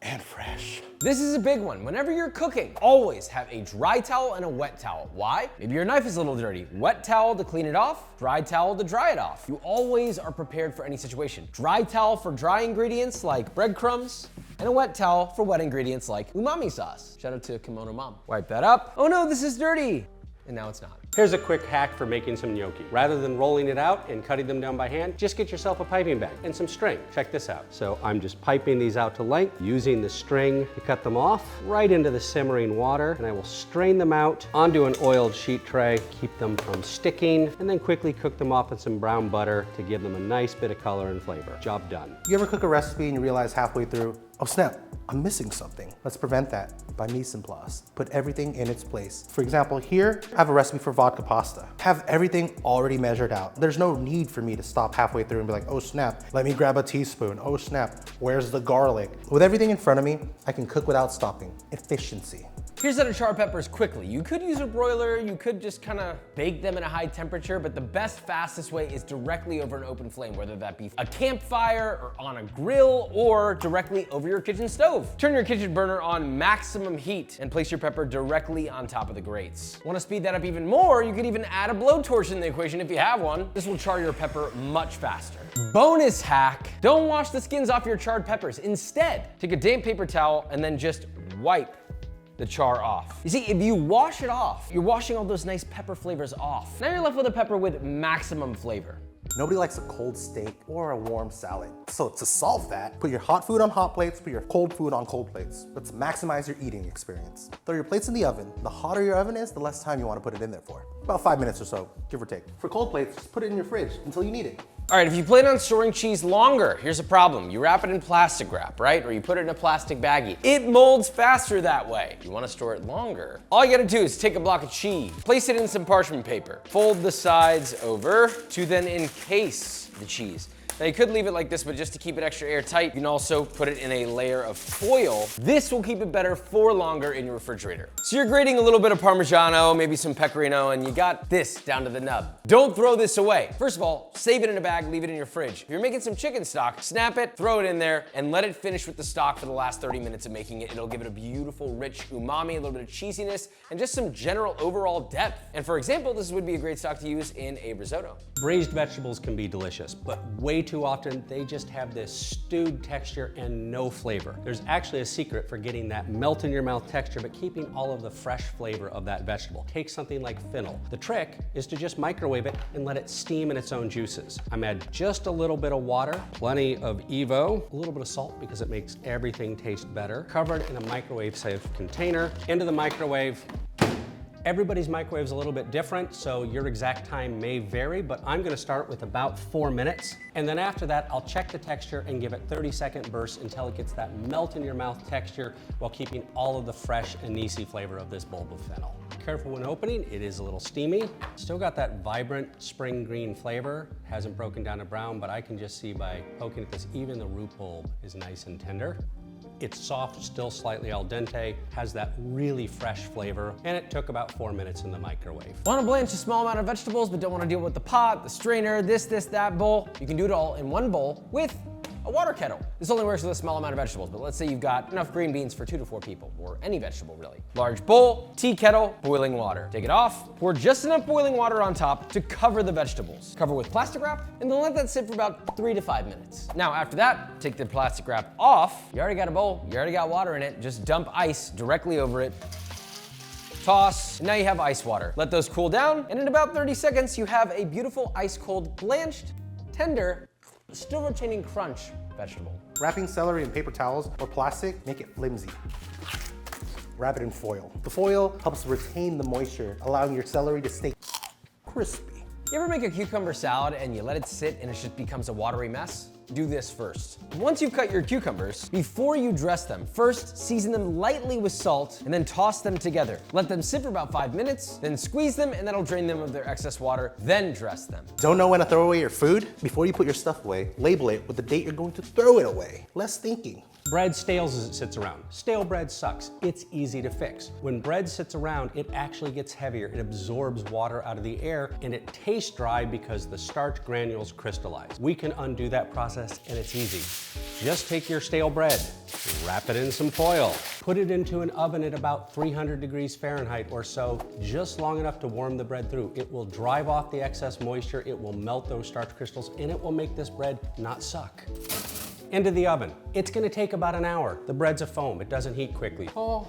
and fresh. This is a big one. Whenever you're cooking, always have a dry towel and a wet towel. Why? Maybe your knife is a little dirty. Wet towel to clean it off, dry towel to dry it off. You always are prepared for any situation. Dry towel for dry ingredients like breadcrumbs, and a wet towel for wet ingredients like umami sauce. Shout out to Kimono Mom. Wipe that up. Oh no, this is dirty. And now it's not. Here's a quick hack for making some gnocchi. Rather than rolling it out and cutting them down by hand, just get yourself a piping bag and some string. Check this out. So I'm just piping these out to length, using the string to cut them off right into the simmering water, and I will strain them out onto an oiled sheet tray, keep them from sticking, and then quickly cook them off in some brown butter to give them a nice bit of color and flavor. Job done. You ever cook a recipe and you realize halfway through, oh snap, I'm missing something. Let's prevent that by mise en place. Put everything in its place. For example, here, I have a recipe for vodka pasta. Have everything already measured out. There's no need for me to stop halfway through and be like, oh snap, let me grab a teaspoon. Oh snap, where's the garlic? With everything in front of me, I can cook without stopping. Efficiency. Here's how to char peppers quickly. You could use a broiler, you could just kind of bake them in a high temperature, but the best, fastest way is directly over an open flame, whether that be a campfire or on a grill or directly over your kitchen stove. Turn your kitchen burner on maximum heat and place your pepper directly on top of the grates. Want to speed that up even more? You could even add a blowtorch in the equation if you have one. This will char your pepper much faster. Bonus hack, don't wash the skins off your charred peppers. Instead, take a damp paper towel and then just wipe the char off. You see, if you wash it off, you're washing all those nice pepper flavors off. Now you're left with a pepper with maximum flavor. Nobody likes a cold steak or a warm salad. So to solve that, put your hot food on hot plates, put your cold food on cold plates. Let's maximize your eating experience. Throw your plates in the oven. The hotter your oven is, the less time you want to put it in there for. About 5 minutes or so, give or take. For cold plates, just put it in your fridge until you need it. All right, if you plan on storing cheese longer, here's a problem. You wrap it in plastic wrap, right? Or you put it in a plastic baggie. It molds faster that way. You wanna store it longer. All you gotta do is take a block of cheese, place it in some parchment paper, fold the sides over to then encase the cheese. Now you could leave it like this, but just to keep it extra airtight, you can also put it in a layer of foil. This will keep it better for longer in your refrigerator. So you're grating a little bit of Parmigiano, maybe some Pecorino, and you got this down to the nub. Don't throw this away. First of all, save it in a bag, leave it in your fridge. If you're making some chicken stock, snap it, throw it in there, and let it finish with the stock for the last 30 minutes of making it. It'll give it a beautiful, rich umami, a little bit of cheesiness, and just some general overall depth. And for example, this would be a great stock to use in a risotto. Braised vegetables can be delicious, but way too often they just have this stewed texture and no flavor. There's actually a secret for getting that melt in your mouth texture, but keeping all of the fresh flavor of that vegetable. Take something like fennel. The trick is to just microwave it and let it steam in its own juices. I'm add just a little bit of water, plenty of Evo, a little bit of salt because it makes everything taste better. Covered in a microwave safe container, into the microwave. Everybody's microwave is a little bit different, so your exact time may vary, but I'm gonna start with about 4 minutes. And then after that, I'll check the texture and give it 30-second bursts until it gets that melt in your mouth texture while keeping all of the fresh anise flavor of this bulb of fennel. Careful when opening, it is a little steamy. Still got that vibrant spring green flavor. Hasn't broken down to brown, but I can just see by poking at this, even the root bulb is nice and tender. It's soft, still slightly al dente, has that really fresh flavor, and it took about 4 minutes in the microwave. Want to blanch a small amount of vegetables but don't want to deal with the pot, the strainer, this, that bowl? You can do it all in one bowl with a water kettle. This only works with a small amount of vegetables, but let's say you've got enough green beans for 2 to 4 people, or any vegetable really. Large bowl, tea kettle, boiling water. Take it off, pour just enough boiling water on top to cover the vegetables. Cover with plastic wrap, and then let that sit for about 3 to 5 minutes. Now after that, take the plastic wrap off. You already got a bowl, you already got water in it, just dump ice directly over it. Toss, and now you have ice water. Let those cool down, and in about 30 seconds, you have a beautiful ice cold, blanched, tender, still retaining crunch vegetable. Wrapping celery in paper towels or plastic, make it flimsy. Wrap it in foil. The foil helps retain the moisture, allowing your celery to stay crispy. You ever make a cucumber salad and you let it sit and it just becomes a watery mess? Do this first. Once you've cut your cucumbers, before you dress them, first season them lightly with salt and then toss them together. Let them sit for about 5 minutes, then squeeze them and that'll drain them of their excess water, then dress them. Don't know when to throw away your food? Before you put your stuff away, label it with the date you're going to throw it away. Less thinking. Bread stales as it sits around. Stale bread sucks. It's easy to fix. When bread sits around, it actually gets heavier. It absorbs water out of the air and it tastes dry because the starch granules crystallize. We can undo that process and it's easy. Just take your stale bread, wrap it in some foil, put it into an oven at about 300 degrees Fahrenheit or so, just long enough to warm the bread through. It will drive off the excess moisture, it will melt those starch crystals, and it will make this bread not suck. Into the oven. It's gonna take about an hour. The bread's a foam, it doesn't heat quickly. Oh,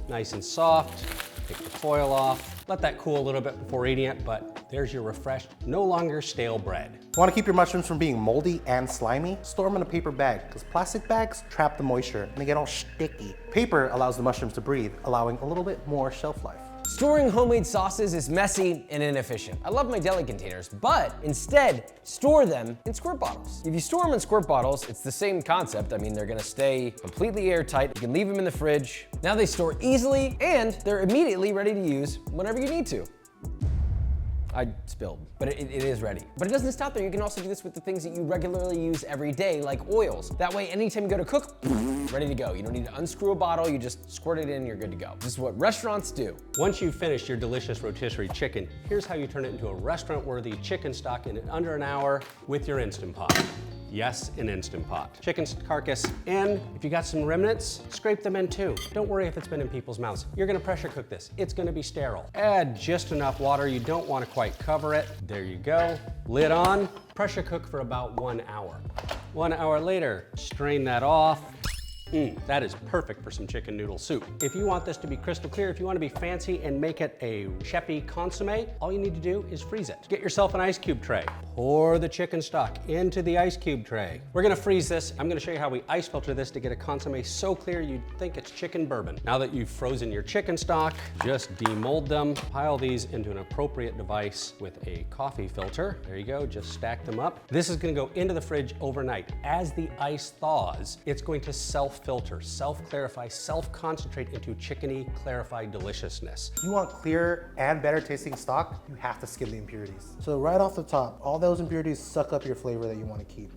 nice and soft. Take the foil off. Let that cool a little bit before eating it, but there's your refreshed, no longer stale bread. Want to keep your mushrooms from being moldy and slimy? Store them in a paper bag, because plastic bags trap the moisture and they get all sticky. Paper allows the mushrooms to breathe, allowing a little bit more shelf life. Storing homemade sauces is messy and inefficient. I love my deli containers, but instead, store them in squirt bottles. If you store them in squirt bottles, it's the same concept. I mean, they're gonna stay completely airtight. You can leave them in the fridge. Now they store easily and they're immediately ready to use whenever you need to. I spilled, but it is ready. But it doesn't stop there. You can also do this with the things that you regularly use every day, like oils. That way, anytime you go to cook, ready to go. You don't need to unscrew a bottle, you just squirt it in, you're good to go. This is what restaurants do. Once you've finished your delicious rotisserie chicken, here's how you turn it into a restaurant-worthy chicken stock in under an hour with your Instant Pot. Yes, an Instant Pot. Chicken carcass in. If you got some remnants, scrape them in too. Don't worry if it's been in people's mouths. You're gonna pressure cook this. It's gonna be sterile. Add just enough water. You don't wanna quite cover it. There you go. Lid on. Pressure cook for about 1 hour. 1 hour later, strain that off. That is perfect for some chicken noodle soup. If you want this to be crystal clear, if you want to be fancy and make it a chefy consomme, all you need to do is freeze it. Get yourself an ice cube tray. Pour the chicken stock into the ice cube tray. We're gonna freeze this. I'm gonna show you how we ice filter this to get a consomme so clear you'd think it's chicken bourbon. Now that you've frozen your chicken stock, just demold them. Pile these into an appropriate device with a coffee filter. There you go, just stack them up. This is gonna go into the fridge overnight. As the ice thaws, it's going to self-filter, self-clarify, self-concentrate into chickeny, clarified deliciousness. If you want clear and better tasting stock, you have to skim the impurities. So right off the top, all those impurities suck up your flavor that you want to keep.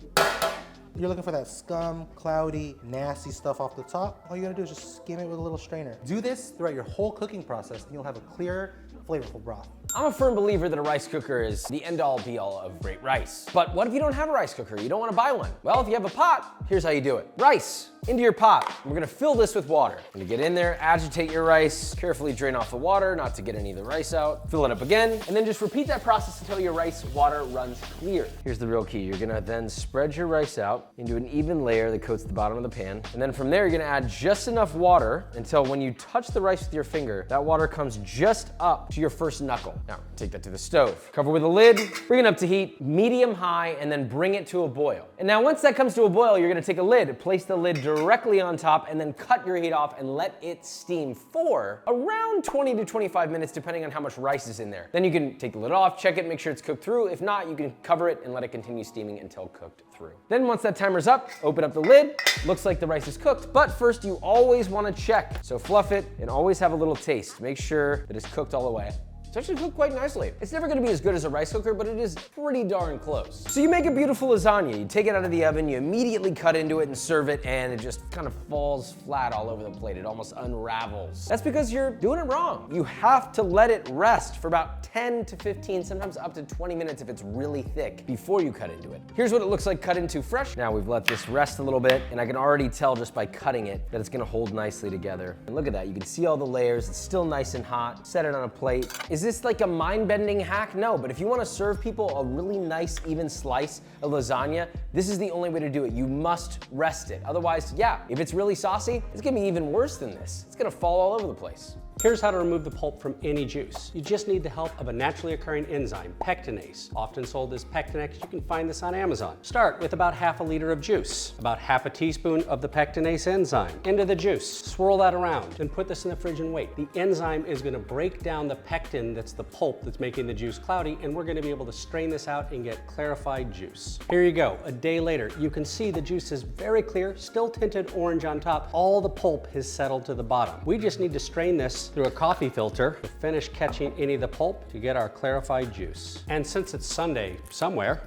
You're looking for that scum, cloudy, nasty stuff off the top. All you gotta do is just skim it with a little strainer. Do this throughout your whole cooking process and you'll have a clear, flavorful broth. I'm a firm believer that a rice cooker is the end-all be-all of great rice. But what if you don't have a rice cooker? You don't want to buy one? Well, if you have a pot, here's how you do it. Rice into your pot. We're gonna fill this with water. You're gonna get in there, agitate your rice, carefully drain off the water, not to get any of the rice out. Fill it up again, and then just repeat that process until your rice water runs clear. Here's the real key. You're gonna then spread your rice out into an even layer that coats the bottom of the pan. And then from there, you're gonna add just enough water until when you touch the rice with your finger, that water comes just up to your first knuckle. Now, take that to the stove. Cover with a lid, bring it up to heat, medium high, and then bring it to a boil. And now once that comes to a boil, you're gonna take a lid, place the lid directly on top, and then cut your heat off and let it steam for around 20 to 25 minutes, depending on how much rice is in there. Then you can take the lid off, check it, make sure it's cooked through. If not, you can cover it and let it continue steaming until cooked through. Then once that timer's up, open up the lid. Looks like the rice is cooked, but first you always wanna check. So fluff it and always have a little taste. Make sure that it's cooked all the way. It's actually cooked quite nicely. It's never gonna be as good as a rice cooker, but it is pretty darn close. So you make a beautiful lasagna, you take it out of the oven, you immediately cut into it and serve it, and it just kind of falls flat all over the plate. It almost unravels. That's because you're doing it wrong. You have to let it rest for about 10 to 15, sometimes up to 20 minutes if it's really thick, before you cut into it. Here's what it looks like cut into fresh. Now we've let this rest a little bit, and I can already tell just by cutting it that it's gonna hold nicely together. And look at that, you can see all the layers, it's still nice and hot. Set it on a plate. Is this like a mind-bending hack? No, but if you wanna serve people a really nice, even slice of lasagna, this is the only way to do it. You must rest it. Otherwise, yeah, if it's really saucy, it's gonna be even worse than this. It's gonna fall all over the place. Here's how to remove the pulp from any juice. You just need the help of a naturally occurring enzyme, pectinase, often sold as Pectinex. You can find this on Amazon. Start with about half a liter of juice, about half a teaspoon of the pectinase enzyme into the juice. Swirl that around, then put this in the fridge and wait. The enzyme is gonna break down the pectin, that's the pulp that's making the juice cloudy, and we're gonna be able to strain this out and get clarified juice. Here you go, a day later. You can see the juice is very clear, still tinted orange on top. All the pulp has settled to the bottom. We just need to strain this through a coffee filter to finish catching any of the pulp to get our clarified juice. And since it's Sunday somewhere,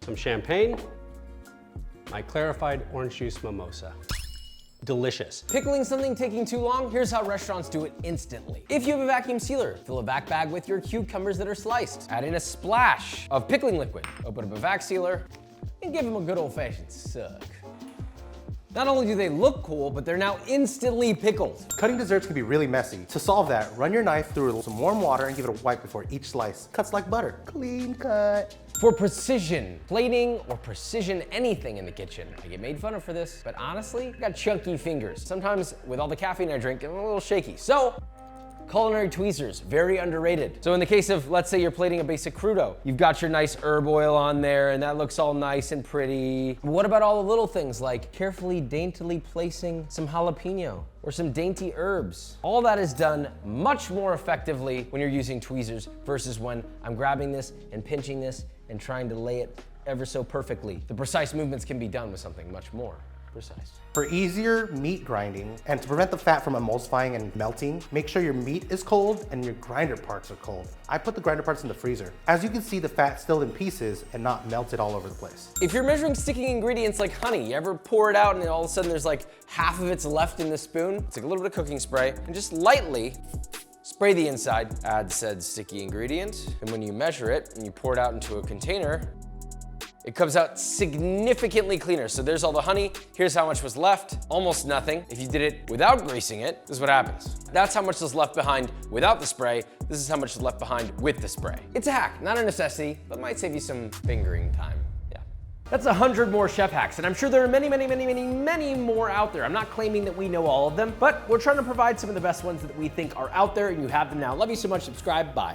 some champagne, my clarified orange juice mimosa. Delicious. Pickling something taking too long? Here's how restaurants do it instantly. If you have a vacuum sealer, fill a vac bag with your cucumbers that are sliced. Add in a splash of pickling liquid. Open up a vac sealer and give them a good old-fashioned suck. Not only do they look cool, but they're now instantly pickled. Cutting desserts can be really messy. To solve that, run your knife through some warm water and give it a wipe before each slice. Cuts like butter. Clean cut. For precision plating or precision anything in the kitchen, I get made fun of for this, but honestly, I got chunky fingers. Sometimes with all the caffeine I drink, I'm a little shaky. So, culinary tweezers, very underrated. So in the case of, let's say you're plating a basic crudo, you've got your nice herb oil on there and that looks all nice and pretty. But what about all the little things like carefully, daintily placing some jalapeno or some dainty herbs? All that is done much more effectively when you're using tweezers versus when I'm grabbing this and pinching this and trying to lay it ever so perfectly. The precise movements can be done with something much more precise. For easier meat grinding and to prevent the fat from emulsifying and melting, make sure your meat is cold and your grinder parts are cold. I put the grinder parts in the freezer. As you can see, the fat's still in pieces and not melted all over the place. If you're measuring sticky ingredients like honey, you ever pour it out and then all of a sudden there's like half of it's left in the spoon? Take a little bit of cooking spray and just lightly spray the inside. Add said sticky ingredient, and when you measure it and you pour it out into a container, it comes out significantly cleaner. So there's all the honey, here's how much was left, almost nothing. If you did it without greasing it, this is what happens. That's how much is left behind without the spray, this is how much is left behind with the spray. It's a hack, not a necessity, but might save you some fingering time. That's 100 more chef hacks, and I'm sure there are many more out there. I'm not claiming that we know all of them, but we're trying to provide some of the best ones that we think are out there, and you have them now. Love you so much, subscribe, bye.